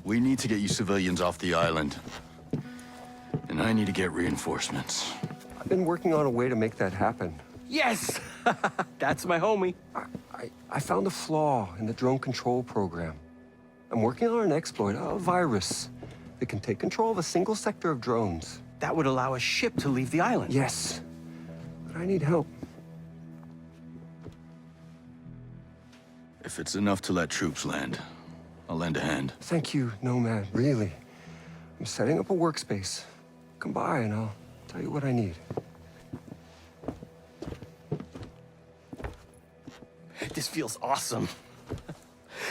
We need to get you civilians off the island. And I need to get reinforcements. I've been working on a way to make that happen. Yes! That's my homie. I found a flaw in the drone control program. I'm working on an exploit, a virus, that can take control of a single sector of drones. That would allow a ship to leave the island. Yes, but I need help. If it's enough to let troops land, I'll lend a hand. Thank you, Nomad, really. I'm setting up a workspace. Come by and I'll tell you what I need. This feels awesome.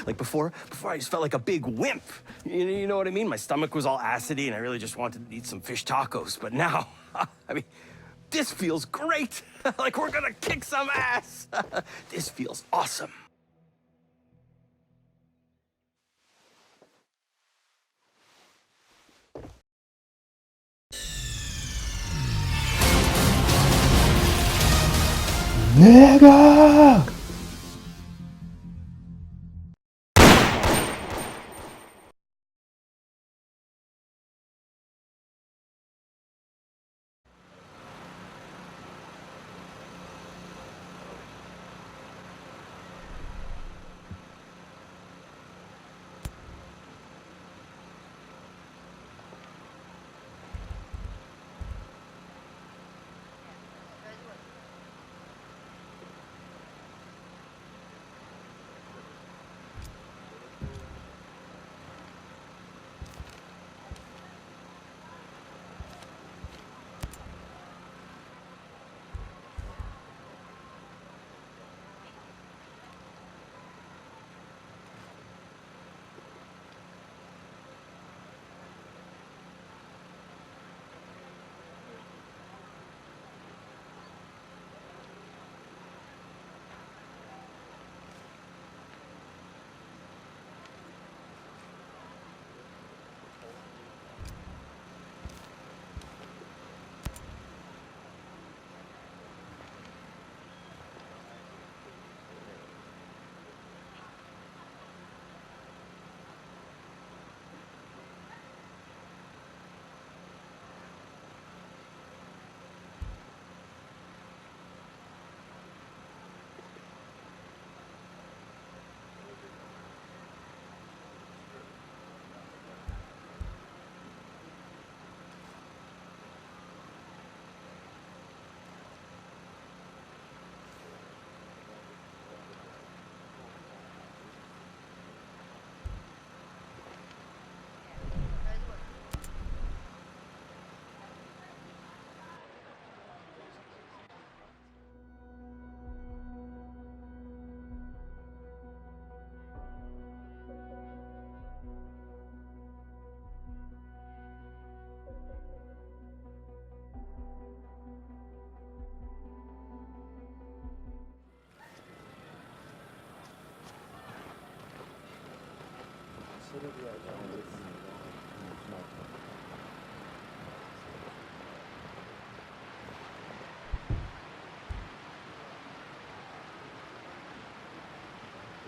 Like before I just felt like a big wimp. You know what I mean? My stomach was all acidy and I really just wanted to eat some fish tacos. But now, I mean, this feels great. Like we're gonna kick some ass. This feels awesome. Nigga!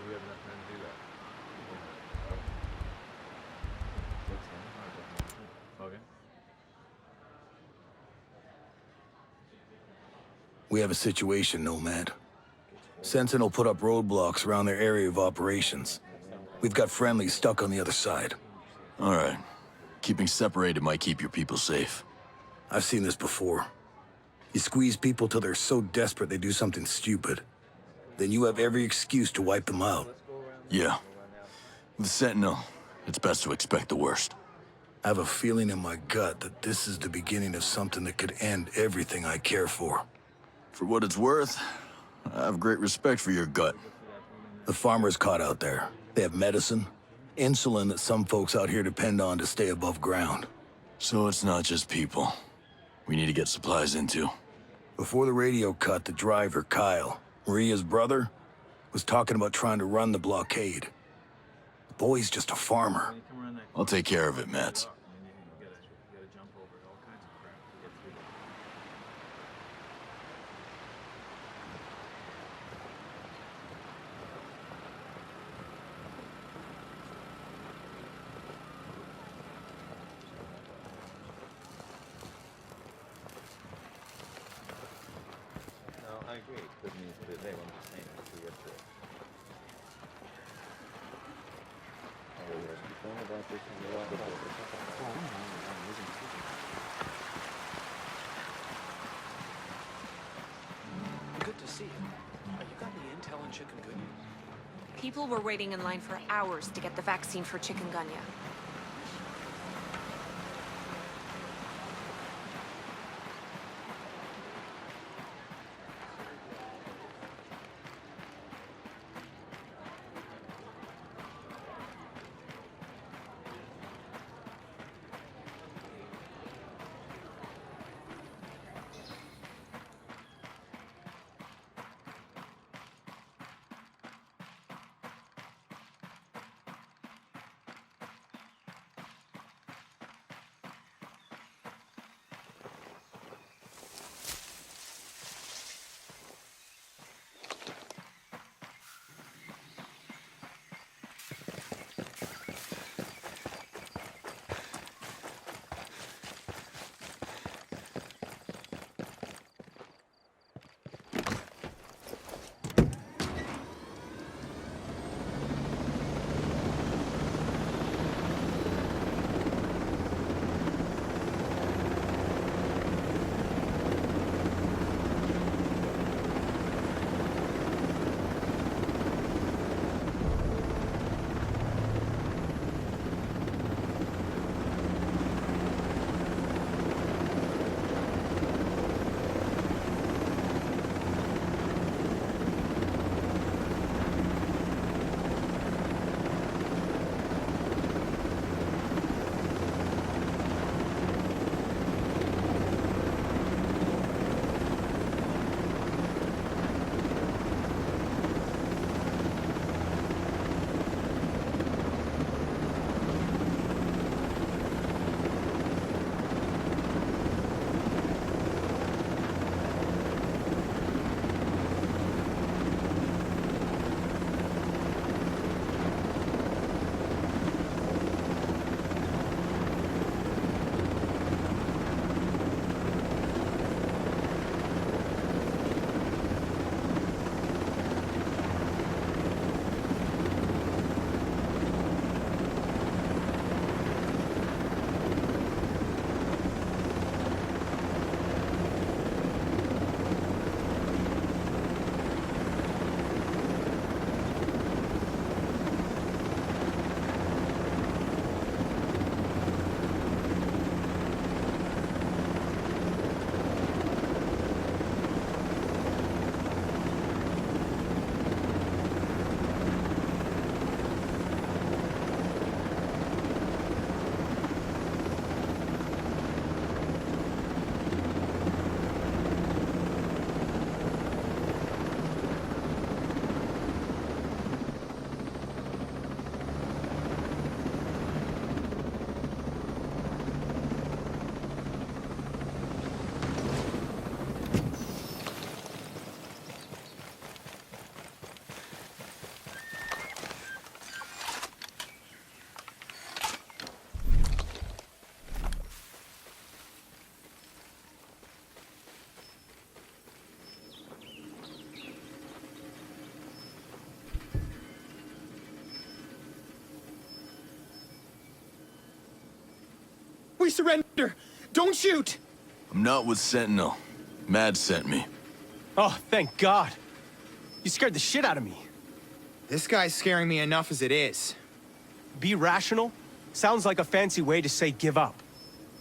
We have enough time to do that. Okay. We have a situation, Nomad. Sentinel put up roadblocks around their area of operations. We've got friendlies stuck on the other side. All right. Keeping separated might keep your people safe. I've seen this before. You squeeze people till they're so desperate they do something stupid. Then you have every excuse to wipe them out. Yeah. With Sentinel, it's best to expect the worst. I have a feeling in my gut that this is the beginning of something that could end everything I care for. For what it's worth, I have great respect for your gut. The farmers caught out there. They have medicine, insulin that some folks out here depend on to stay above ground. So it's not just people. We need to get supplies into. Before the radio cut, the driver, Kyle, Maria's brother, was talking about trying to run the blockade. The boy's just a farmer. I'll take care of it, Mats. Doesn't mean put it there, I'm just saying if we get to it. Oh, yeah. You told me about this in the last Good to see you. You got any intel on chikungunya? People were waiting in line for hours to get the vaccine for chikungunya. We surrender! Don't shoot! I'm not with Sentinel. Mad sent me. Oh, thank God. You scared the shit out of me. This guy's scaring me enough as it is. Be rational? Sounds like a fancy way to say give up.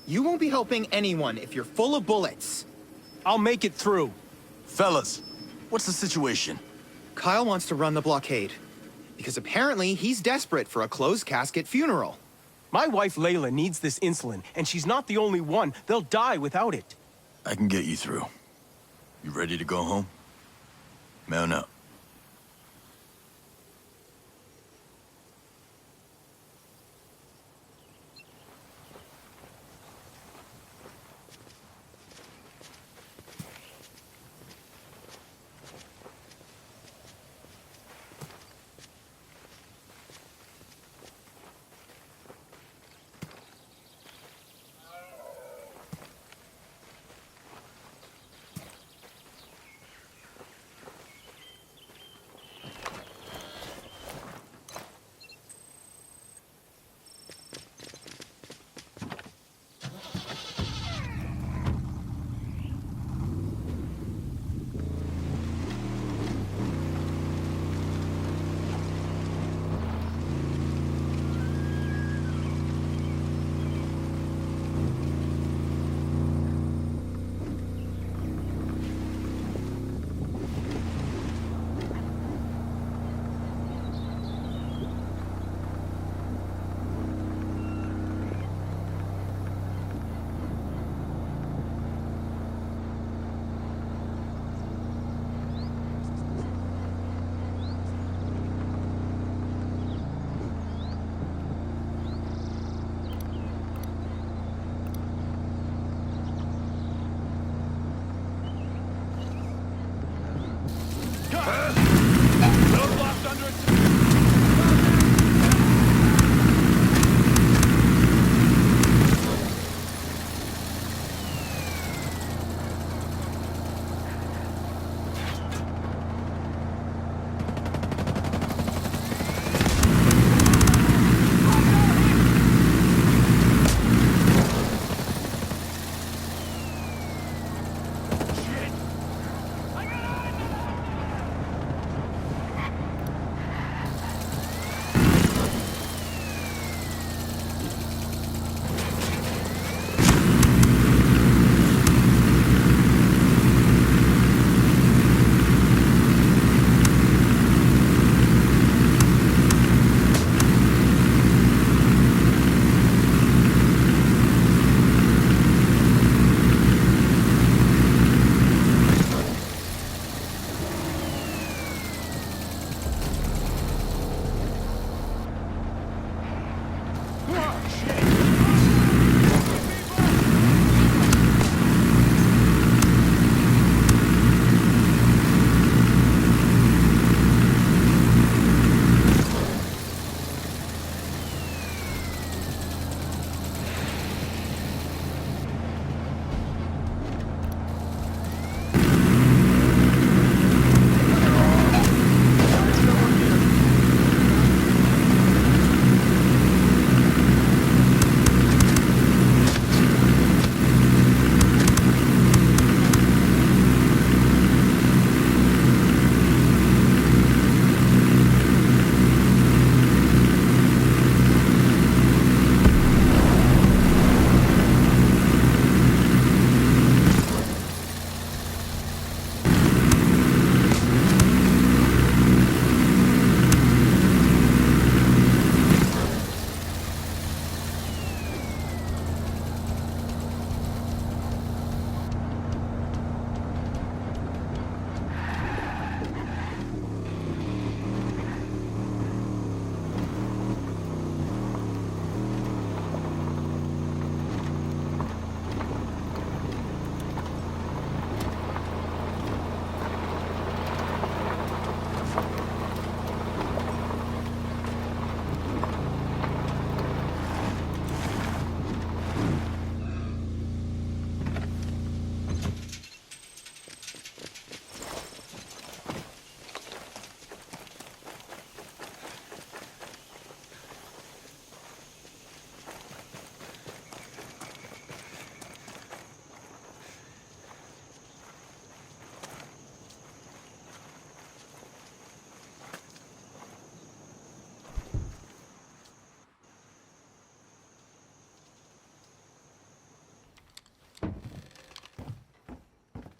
You won't be helping anyone if you're full of bullets. I'll make it through. Fellas, what's the situation? Kyle wants to run the blockade. Because apparently he's desperate for a closed-casket funeral. My wife Layla needs this insulin, and she's not the only one. They'll die without it. I can get you through. You ready to go home? Mount up.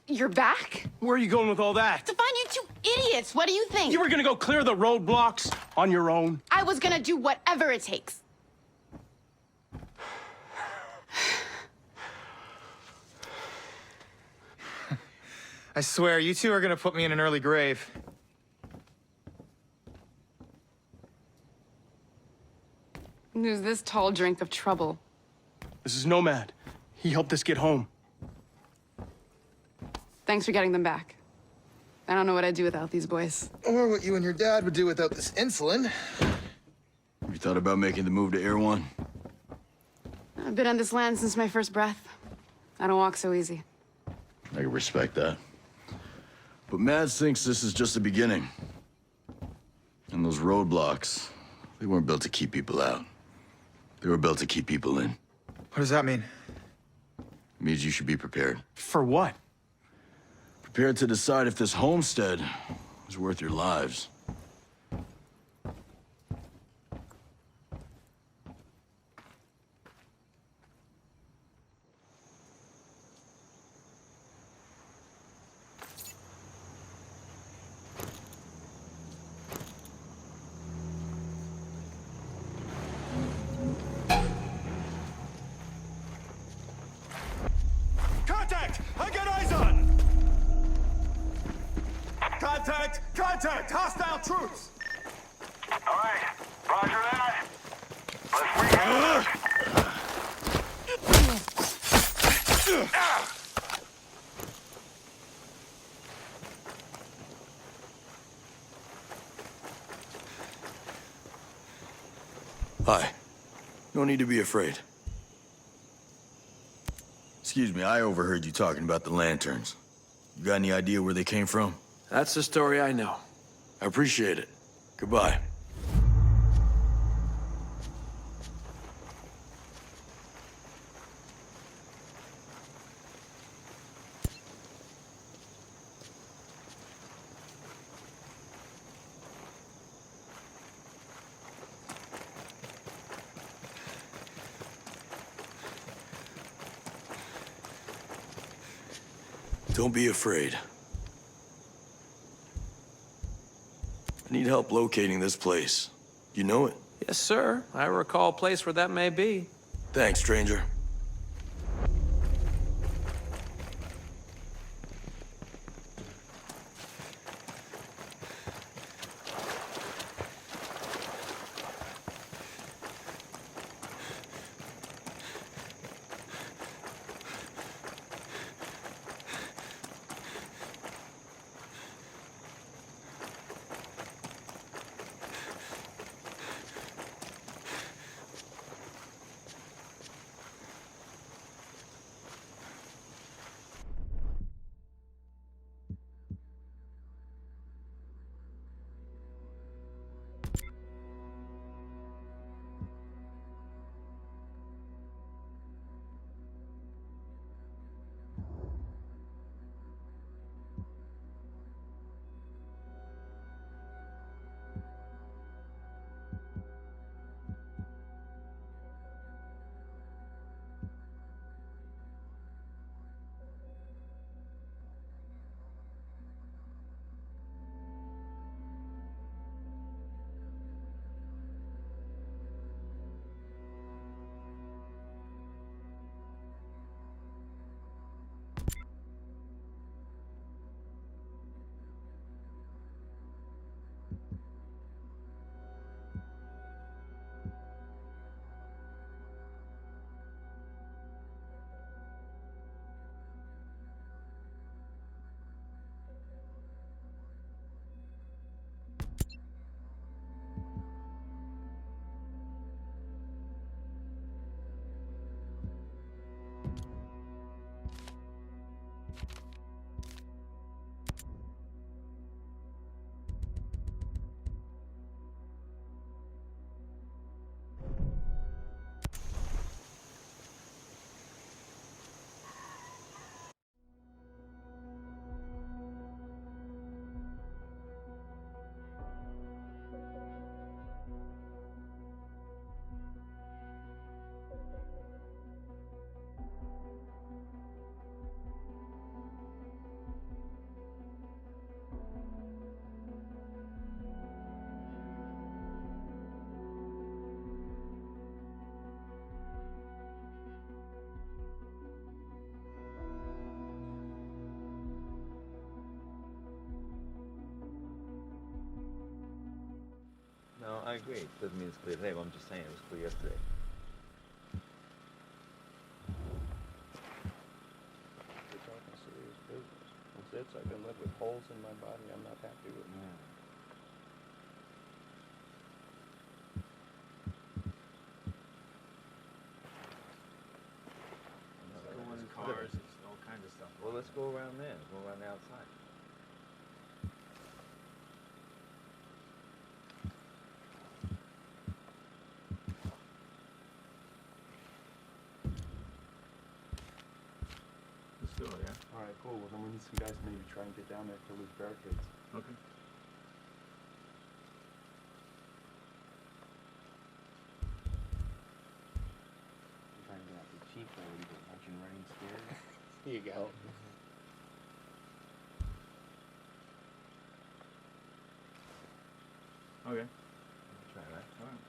You're back? Where are you going with all that? To find you two idiots. What do you think? You were gonna go clear the roadblocks on your own? I was gonna do whatever it takes. I swear, you two are gonna put me in an early grave. Who's this tall drink of trouble? This is Nomad. He helped us get home. Thanks for getting them back. I don't know what I'd do without these boys. Or what you and your dad would do without this insulin. You thought about making the move to Air One? I've been on this land since my first breath. I don't walk so easy. I can respect that. But Mads thinks this is just the beginning. And those roadblocks, they weren't built to keep people out. They were built to keep people in. What does that mean? It means you should be prepared. For what? Prepared to decide if this homestead is worth your lives. Contact! I got eyes on! Contact! Contact! Hostile troops! All right, roger that. Let's Hi. No need to be afraid. Excuse me, I overheard you talking about the lanterns. You got any idea where they came from? That's the story I know. I appreciate it. Goodbye. Don't be afraid. I need help locating this place. You know it? Yes, sir. I recall a place where that may be. Thanks, stranger. agree. It doesn't mean it's clear today, but I'm just saying it was clear yesterday. We're talking serious business. Since it's, I can live with holes in my body I'm not happy with. Cars, all kinds of stuff. Well, let's go around there. Go around the outside. Let's do it, yeah? All right, cool. Well, then we need some guys to maybe try and get down there for loose barricades. Okay. I'm trying to get out the cheap already, but watching rain scared. Here you go. Okay. Try that. All right.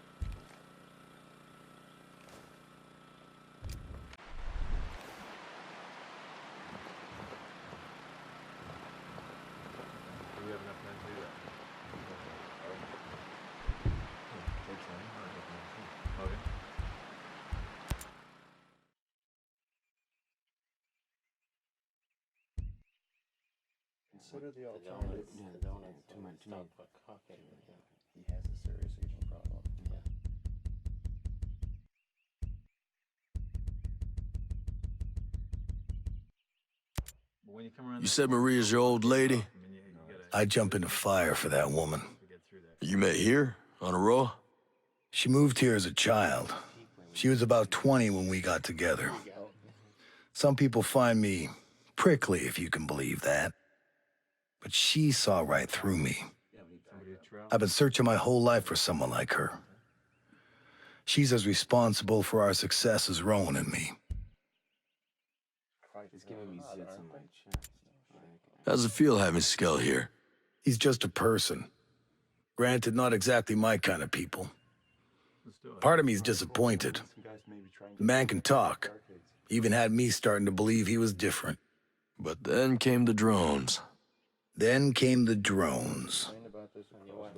Do we have enough time to do that? Okay. Consider the alternative. Yeah, the donuts. Too much stuff, but cooking. He has a serious aging problem. Yeah. But when you come around You said Maria's your old lady? I'd jump into fire for that woman. You met here? On a row? She moved here as a child. She was about 20 when we got together. Some people find me prickly, if you can believe that. But she saw right through me. I've been searching my whole life for someone like her. She's as responsible for our success as Rowan and me. It's giving me zits on my chest. How's it feel having Skell here? He's just a person. Granted, not exactly my kind of people. Part of me's disappointed. The man can talk. Even had me starting to believe he was different. But then came the drones. Then came the drones.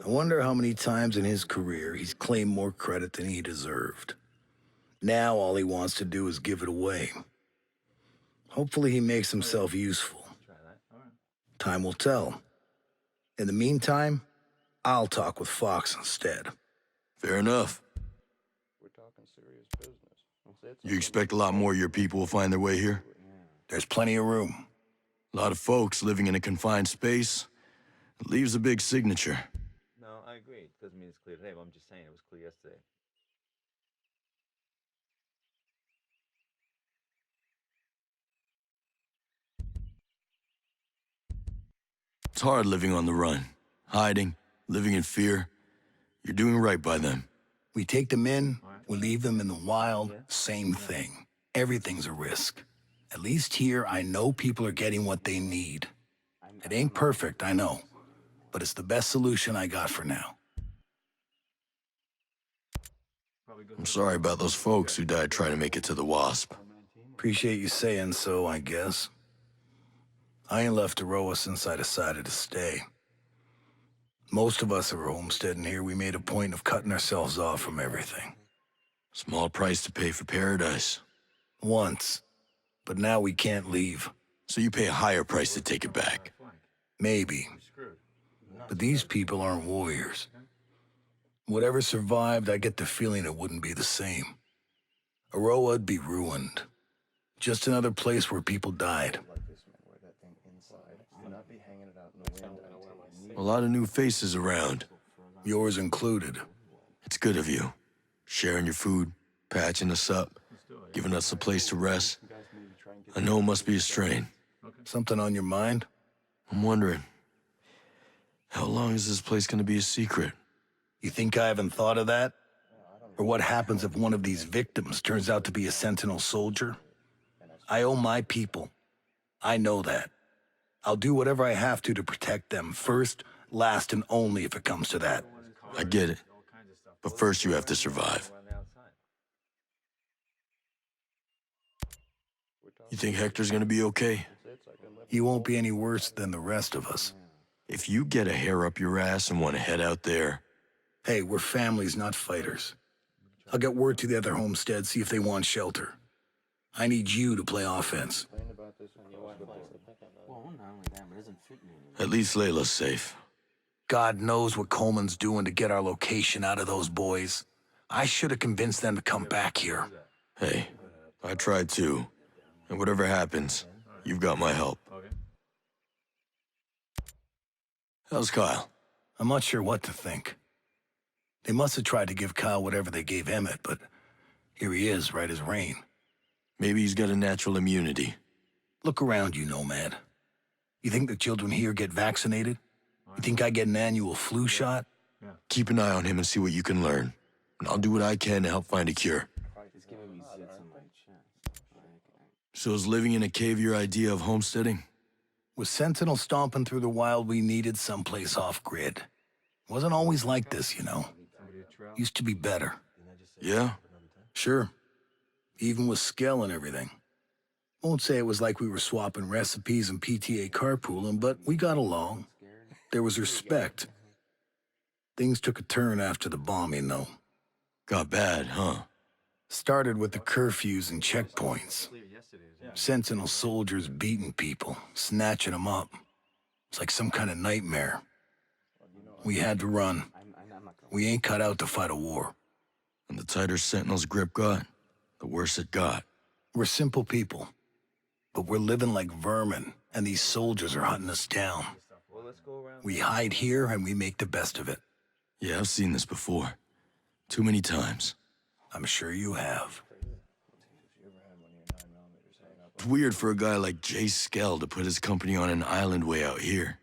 I wonder how many times in his career he's claimed more credit than he deserved. Now all he wants to do is give it away. Hopefully he makes himself useful. Time will tell. In the meantime, I'll talk with Fox instead. Fair enough. We're talking serious business. You expect a lot more of your people will find their way here? There's plenty of room. A lot of folks living in a confined space. It leaves a big signature. No, I agree. It doesn't mean it's clear today, but I'm just saying it was clear yesterday. It's hard living on the run. Hiding, living in fear. You're doing right by them. We take them in, we leave them in the wild, same thing. Everything's a risk. At least here, I know people are getting what they need. It ain't perfect, I know, but it's the best solution I got for now. I'm sorry about those folks who died trying to make it to the Wasp. Appreciate you saying so, I guess. I ain't left Aroa since I decided to stay. Most of us who are homesteading here, we made a point of cutting ourselves off from everything. Small price to pay for paradise. Once. But now we can't leave. So you pay a higher price to take it back. Maybe. But these people aren't warriors. Whatever survived, I get the feeling it wouldn't be the same. Aroa'd be ruined. Just another place where people died. A lot of new faces around. Yours included. It's good of you. Sharing your food, patching us up, giving us a place to rest. I know it must be a strain. Something on your mind? I'm wondering, how long is this place gonna be a secret? You think I haven't thought of that? Or what happens if one of these victims turns out to be a Sentinel soldier? I owe my people. I know that. I'll do whatever I have to protect them, first, last, and only if it comes to that. I get it. But first you have to survive. You think Hector's gonna be okay? He won't be any worse than the rest of us. If you get a hair up your ass and want to head out there, Hey, we're families, not fighters. I'll get word to the other homesteads, see if they want shelter. I need you to play offense. Well, not only that, but it doesn't fit me anymore. At least Layla's safe. God knows what Coleman's doing to get our location out of those boys. I should have convinced them to come back here. Hey, I tried too. And whatever happens, you've got my help. How's Kyle? I'm not sure what to think. They must have tried to give Kyle whatever they gave Emmett, but here he is, right as rain. Maybe he's got a natural immunity. Look around you, Nomad. You think the children here get vaccinated? You think I get an annual flu shot? Keep an eye on him and see what you can learn. And I'll do what I can to help find a cure. It's giving me zits in my chest. So is living in a cave your idea of homesteading? With Sentinel stomping through the wild, we needed someplace off-grid. Wasn't always like this, you know. Used to be better. Yeah? Sure. Even with skill and everything. Won't say it was like we were swapping recipes and PTA carpooling, but we got along. There was respect. Things took a turn after the bombing, though. Got bad, huh? Started with the curfews and checkpoints. Sentinel soldiers beating people, snatching them up. It's like some kind of nightmare. We had to run. We ain't cut out to fight a war. And the tighter Sentinel's grip got, the worse it got. We're simple people, but we're living like vermin, and these soldiers are hunting us down. We hide here, and we make the best of it. Yeah, I've seen this before. Too many times. I'm sure you have. It's weird for a guy like Jay Skell to put his company on an island way out here.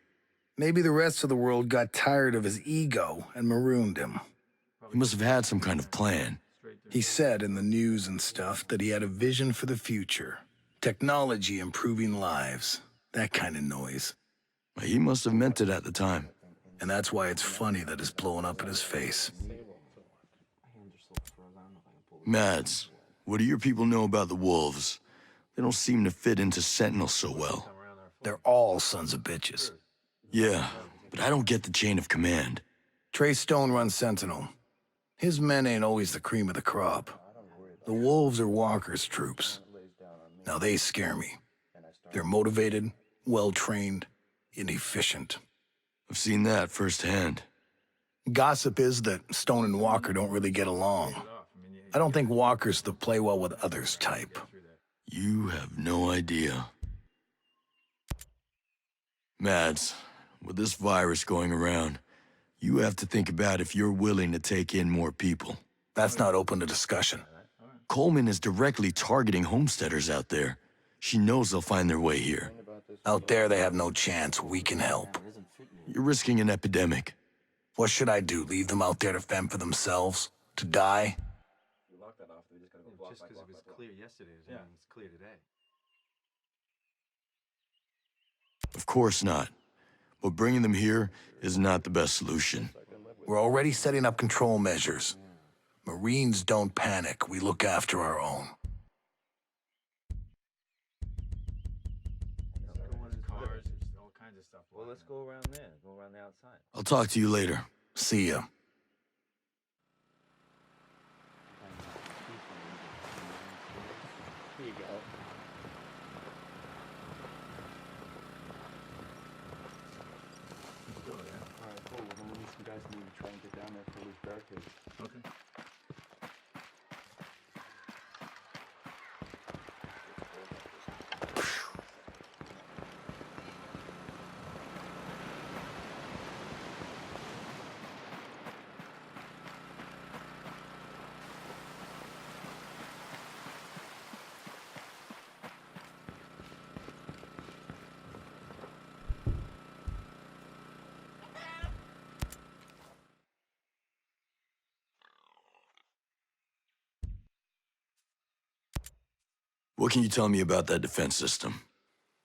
Maybe the rest of the world got tired of his ego and marooned him. He must have had some kind of plan. He said in the news and stuff that he had a vision for the future. Technology improving lives. That kind of noise. He must have meant it at the time. And that's why it's funny that it's blowing up in his face. Mads, what do your people know about the wolves? They don't seem to fit into Sentinel so well. They're all sons of bitches. Yeah, but I don't get the chain of command. Trey Stone runs Sentinel. His men ain't always the cream of the crop. The wolves are Walker's troops. Now they scare me. They're motivated, well-trained, and efficient. I've seen that firsthand. Gossip is that Stone and Walker don't really get along. I don't think Walker's the play well with others type. You have no idea. Mads, with this virus going around, you have to think about if you're willing to take in more people. That's not open to discussion. Coleman is directly targeting homesteaders out there. She knows they'll find their way here. Out there, they have no chance. We can help. You're risking an epidemic. What should I do? Leave them out there to fend for themselves? To die? Just because it was clear yesterday doesn't mean it's clear today. Of course not. But bringing them here is not the best solution. We're already setting up control measures. Marines don't panic. We look after our own. Cars, all kinds of stuff. Well, let's go around there. Go around the outside. I'll talk to you later. See ya. Here you go. Alright, cool. We're gonna need some guys to maybe try and get down there for these barricades. Okay. What can you tell me about that defense system?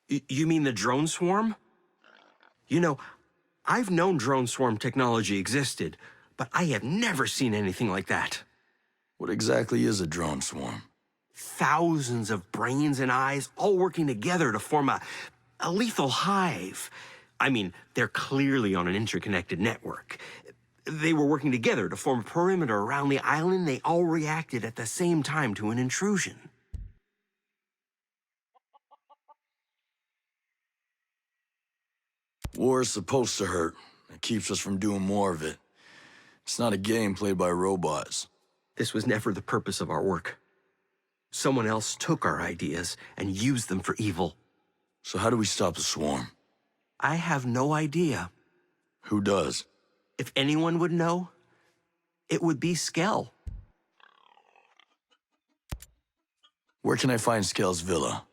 You mean the drone swarm? You know, I've known drone swarm technology existed, but I have never seen anything like that. What exactly is a drone swarm? Thousands of brains and eyes all working together to form a lethal hive. I mean, they're clearly on an interconnected network. They were working together to form a perimeter around the island. They all reacted at the same time to an intrusion. War is supposed to hurt. It keeps us from doing more of it. It's not a game played by robots. This was never the purpose of our work. Someone else took our ideas and used them for evil. So how do we stop the swarm? I have no idea. Who does? If anyone would know, it would be Skell. Where can I find Skell's villa?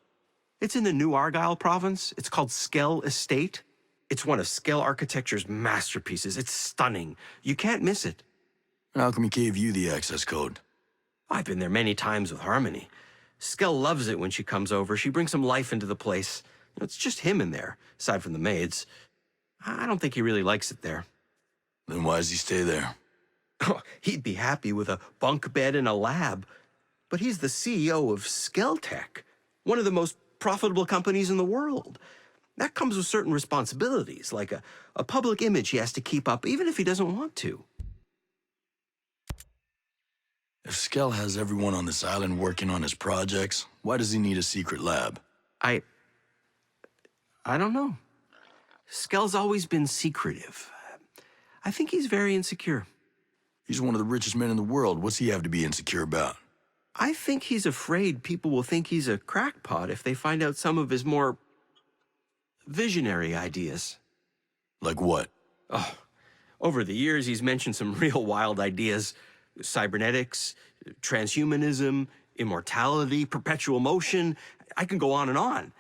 It's in the New Argyll province. It's called Skell Estate. It's one of Skell architecture's masterpieces. It's stunning. You can't miss it. And how come he gave you the access code? I've been there many times with Harmony. Skell loves it when she comes over. She brings some life into the place. It's just him in there, aside from the maids. I don't think he really likes it there. Then why does he stay there? He'd be happy with a bunk bed and a lab. But he's the CEO of Skelltech, one of the most profitable companies in the world. That comes with certain responsibilities, like a public image he has to keep up, even if he doesn't want to. If Skell has everyone on this island working on his projects, why does he need a secret lab? I don't know. Skell's always been secretive. I think he's very insecure. He's one of the richest men in the world. What's he have to be insecure about? I think he's afraid people will think he's a crackpot if they find out some of his more visionary ideas. Like what? Oh, over the years, he's mentioned some real wild ideas. Cybernetics, transhumanism, immortality, perpetual motion. I can go on and on.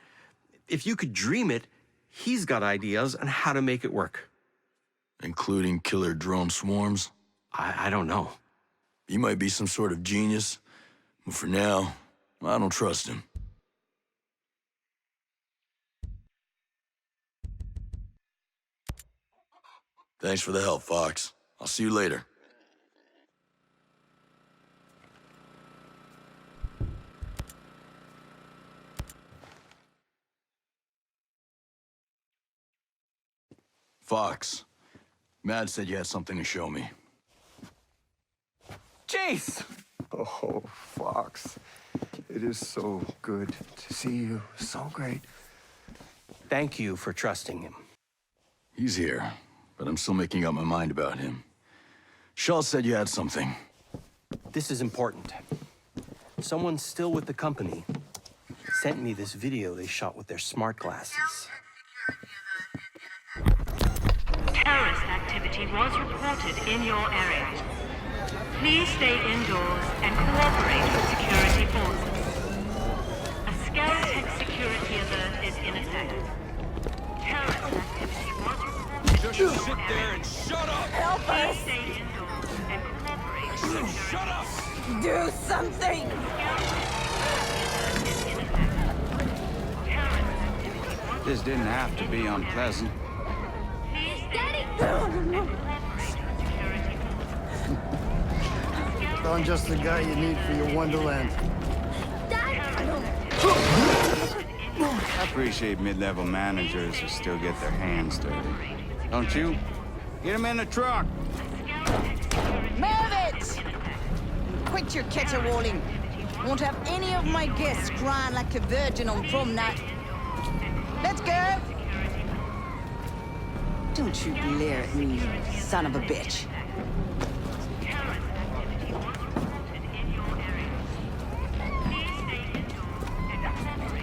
If you could dream it, he's got ideas on how to make it work. Including killer drone swarms? I don't know. He might be some sort of genius, but for now, I don't trust him. Thanks for the help, Fox. I'll see you later. Fox, Mad said you had something to show me. Jace! Oh, Fox. It is so good to see you. So great. Thank you for trusting him. He's here, but I'm still making up my mind about him. Shaw said you had something. This is important. Someone still with the company sent me this video they shot with their smart glasses. Terrorist activity was reported in your area. Please stay indoors and cooperate with security forces. A Skelltech security alert is in effect. Terrorist activity was reported Just in your sit area. there and shut up! Help us! Please stay indoors and cooperate with security Shut up! forces. Do something! This didn't have to be unpleasant. I'm just the guy you need for your Wonderland. I appreciate mid-level managers who still get their hands dirty. Don't you? Get them in the truck! Move it! Quit your caterwauling. Won't have any of my guests crying like a virgin on prom night. Let's go! Don't you glare at me, you son of a bitch.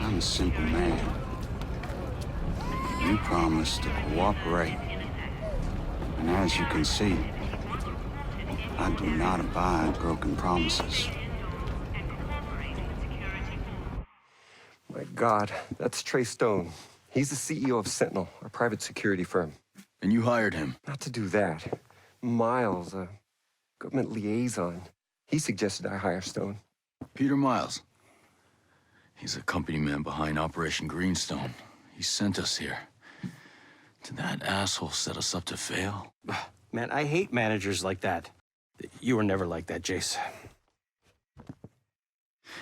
I'm a simple man. You promised to cooperate. And as you can see, I do not abide broken promises. My God, that's Trey Stone. He's the CEO of Sentinel, a private security firm. And you hired him? Not to do that. Miles, a government liaison, he suggested I hire Stone. Peter Miles. He's a company man behind Operation Greenstone. He sent us here. Did that asshole set us up to fail? Man, I hate managers like that. You were never like that, Jace.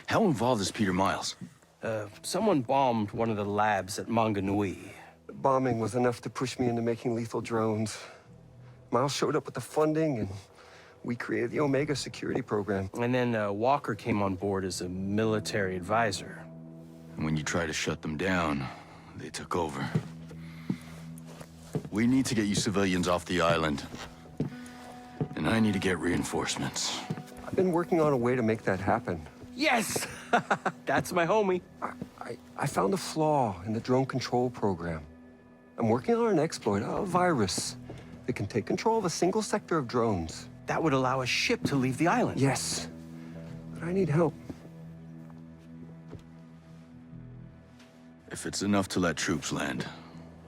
How involved is Peter Miles? Someone bombed one of the labs at Manganui. The bombing was enough to push me into making lethal drones. Miles showed up with the funding, and we created the Omega security program. And then Walker came on board as a military advisor. And when you try to shut them down, they took over. We need to get you civilians off the island. And I need to get reinforcements. I've been working on a way to make that happen. Yes! That's my homie. I found a flaw in the drone control program. I'm working on an exploit, a virus, that can take control of a single sector of drones. That would allow a ship to leave the island. Yes, but I need help. If it's enough to let troops land,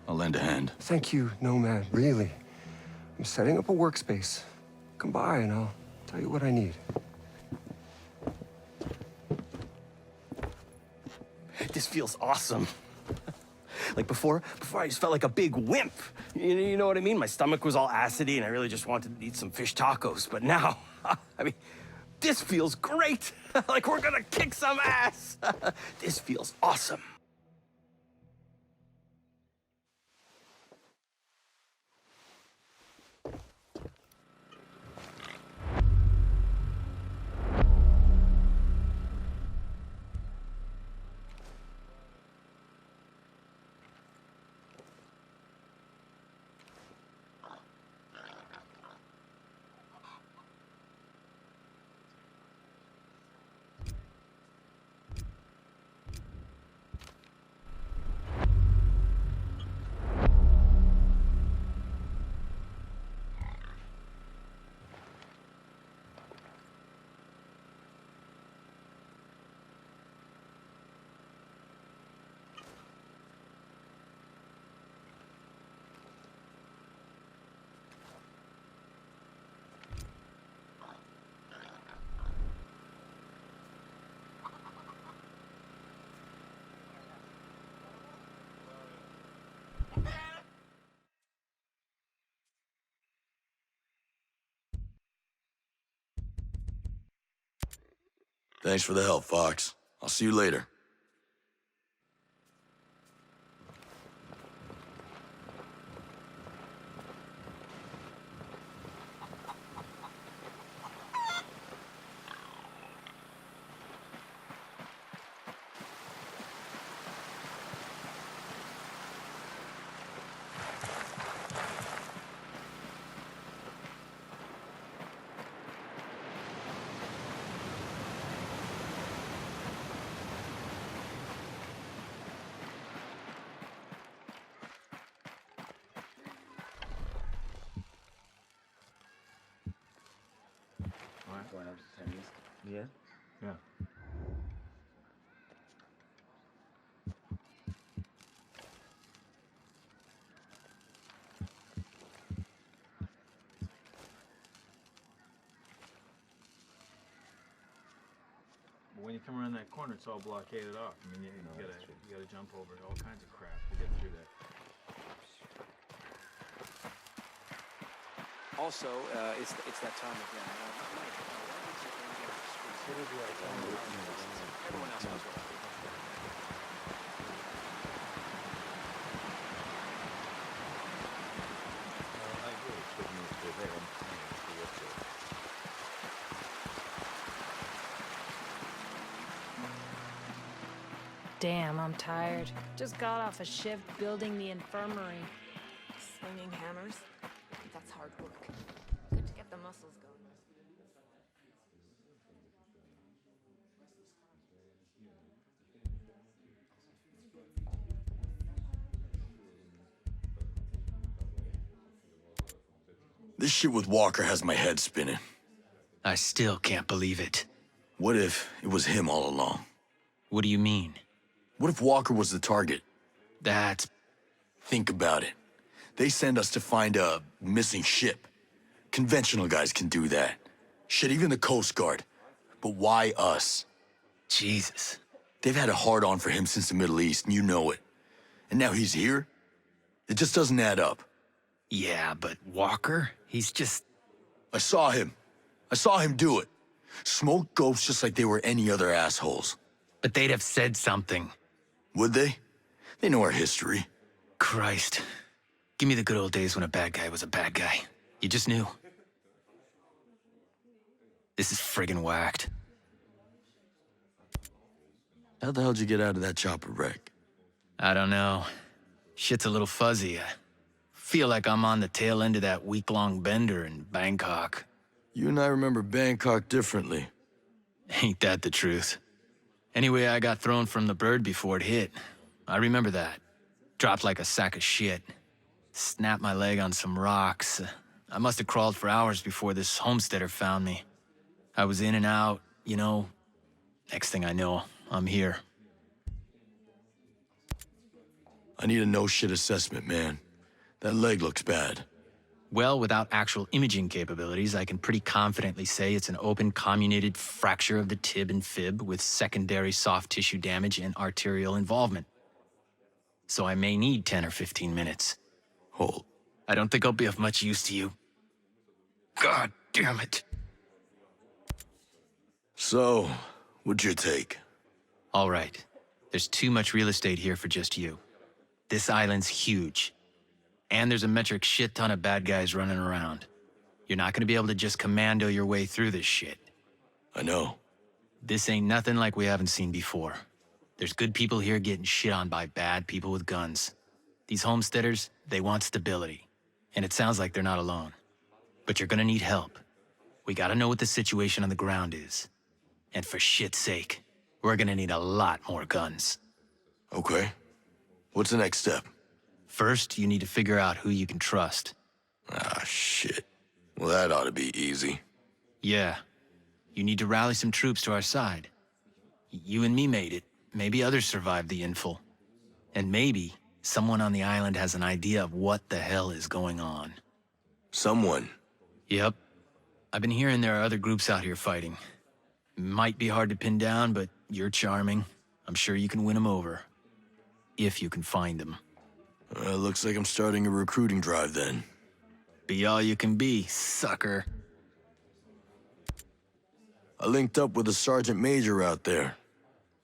I'll lend a hand. Thank you, Nomad, really. I'm setting up a workspace. Come by and I'll tell you what I need. This feels awesome. Like before I just felt like a big wimp. You know what I mean? My stomach was all acidy and I really just wanted to eat some fish tacos. But now, I mean, this feels great. Like we're gonna kick some ass. This feels awesome. Thanks for the help, Fox. I'll see you later. Going up to 10 East. Yeah? Yeah. But when you come around that corner, it's all blockaded off. I mean, you gotta jump over all kinds of crap to get through that. Also, it's that time of year. Everyone else knows what I mean. I agree. It's good news for them. Damn, I'm tired. Just got off a shift building the infirmary. Swinging hammers? That's hard work. Good to get the muscles going. This shit with Walker has my head spinning. I still can't believe it. What if it was him all along? What do you mean? What if Walker was the target? That... Think about it. They send us to find a missing ship. Conventional guys can do that. Shit, even the Coast Guard. But why us? Jesus. They've had a hard-on for him since the Middle East, and you know it. And now he's here? It just doesn't add up. Yeah, but Walker? He's just... I saw him. I saw him do it. Smoke ghosts just like they were any other assholes. But they'd have said something. Would they? They know our history. Christ. Give me the good old days when a bad guy was a bad guy. You just knew. This is friggin' whacked. How the hell did you get out of that chopper wreck? I don't know. Shit's a little fuzzy. I feel like I'm on the tail end of that week-long bender in Bangkok. You and I remember Bangkok differently. Ain't that the truth? Anyway, I got thrown from the bird before it hit. I remember that. Dropped like a sack of shit. Snapped my leg on some rocks. I must have crawled for hours before this homesteader found me. I was in and out, you know. Next thing I know, I'm here. I need a no-shit assessment, man. That leg looks bad. Well, without actual imaging capabilities, I can pretty confidently say it's an open comminuted fracture of the tib and fib with secondary soft tissue damage and arterial involvement. So I may need 10 or 15 minutes. Hold. I don't think I'll be of much use to you. God damn it. So, what's your take? All right. There's too much real estate here for just you. This island's huge. And there's a metric shit ton of bad guys running around. You're not gonna be able to just commando your way through this shit. I know. This ain't nothing like we haven't seen before. There's good people here getting shit on by bad people with guns. These homesteaders, they want stability. And it sounds like they're not alone. But you're gonna need help. We gotta know what the situation on the ground is. And for shit's sake, we're gonna need a lot more guns. Okay. What's the next step? First, you need to figure out who you can trust. Ah, shit. Well, that ought to be easy. Yeah. You need to rally some troops to our side. You and me made it. Maybe others survived the infil. And maybe someone on the island has an idea of what the hell is going on. Someone? Yep. I've been hearing there are other groups out here fighting. Might be hard to pin down, but you're charming. I'm sure you can win them over. If you can find them. Looks like I'm starting a recruiting drive then. Be all you can be, sucker. I linked up with a sergeant major out there.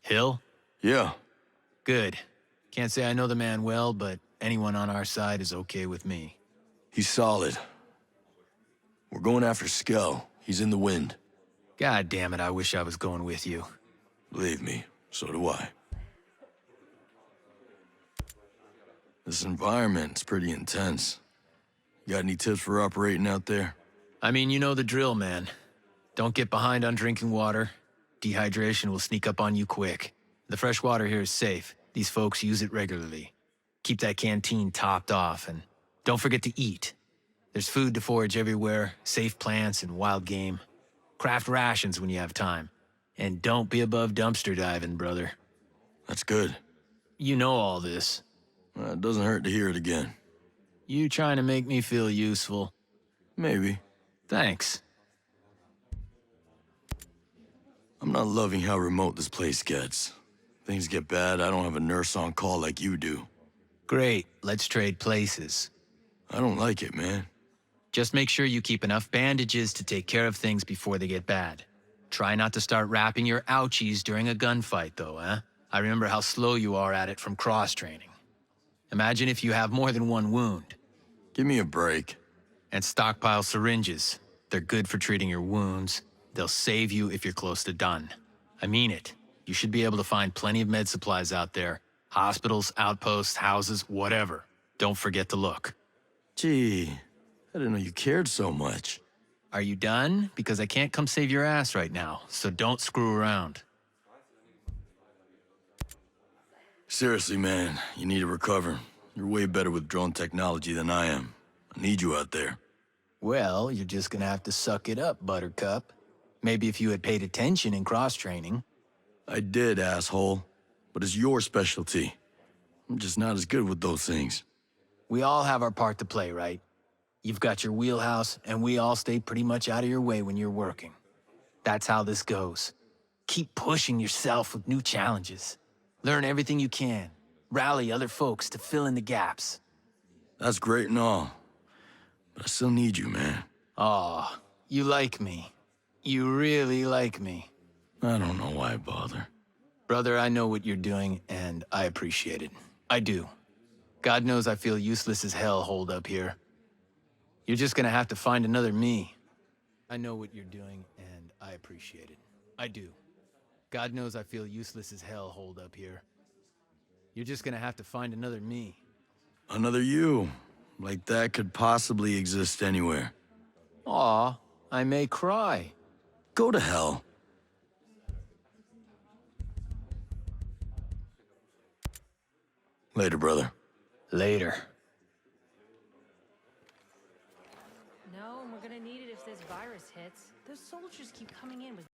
Hill? Yeah. Good. Can't say I know the man well, but anyone on our side is okay with me. He's solid. We're going after Skell. He's in the wind. God damn it, I wish I was going with you. Believe me, so do I. This environment's pretty intense. You got any tips for operating out there? I mean, you know the drill, man. Don't get behind on drinking water. Dehydration will sneak up on you quick. The fresh water here is safe. These folks use it regularly. Keep that canteen topped off, and don't forget to eat. There's food to forage everywhere, safe plants and wild game. Craft rations when you have time. And don't be above dumpster diving, brother. That's good. You know all this. It doesn't hurt to hear it again. You trying to make me feel useful? Maybe. Thanks. I'm not loving how remote this place gets. Things get bad, I don't have a nurse on call like you do. Great, let's trade places. I don't like it, man. Just make sure you keep enough bandages to take care of things before they get bad. Try not to start wrapping your ouchies during a gunfight, though, huh? I remember how slow you are at it from cross-training. Imagine if you have more than one wound. Give me a break. And stockpile syringes. They're good for treating your wounds. They'll save you if you're close to done. I mean it. You should be able to find plenty of med supplies out there. Hospitals, outposts, houses, whatever. Don't forget to look. Gee, I didn't know you cared so much. Are you done? Because I can't come save your ass right now, so don't screw around. Seriously, man, you need to recover. You're way better with drone technology than I am. I need you out there. Well, you're just gonna have to suck it up, Buttercup. Maybe if you had paid attention in cross-training. I did, asshole. But it's your specialty. I'm just not as good with those things. We all have our part to play, right? You've got your wheelhouse, and we all stay pretty much out of your way when you're working. That's how this goes. Keep pushing yourself with new challenges. Learn everything you can. Rally other folks to fill in the gaps. That's great and all. But I still need you, man. Aw, you like me. You really like me. I don't know why I bother. Brother, I know what you're doing, and I appreciate it. I do. God knows I feel useless as hell holed up here. You're just gonna have to find another me. I know what you're doing, and I appreciate it. I do. God knows I feel useless as hell holed up here. You're just gonna have to find another me. Another you. Like that could possibly exist anywhere. Aw, I may cry. Go to hell. Later, brother. Later. No, and we're gonna need it if this virus hits. Those soldiers keep coming in with